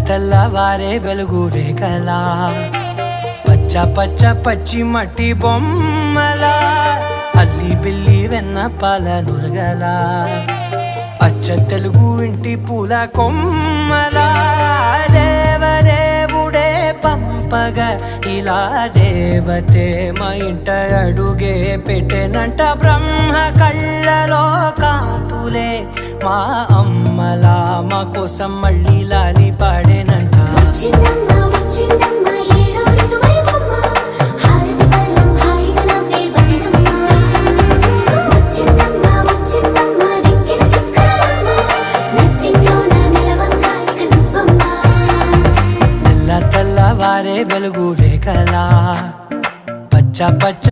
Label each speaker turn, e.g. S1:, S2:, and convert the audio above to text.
S1: తెల్లవారే వెలుగు రేఖలా పచ్చ పచ్చ పచ్చి మట్టి బొమ్మలా అల్లి బిల్లి వెన్న పాల నురగలా అచ్చ తెలుగు ఇంటి పూల కొమ్మలా దేవదేవుడే పంపగా ఇలా దేవతే మా ఇంట అడుగే పెట్టెనంట బ్రహ్మ కళ్ళలో కాంతులే మా అమ్మలా మా కోసం మళ్ళీ లాలి పాడేనంట. తెల్లవారే వెలుగు రేఖలా పచ్చ పచ్చ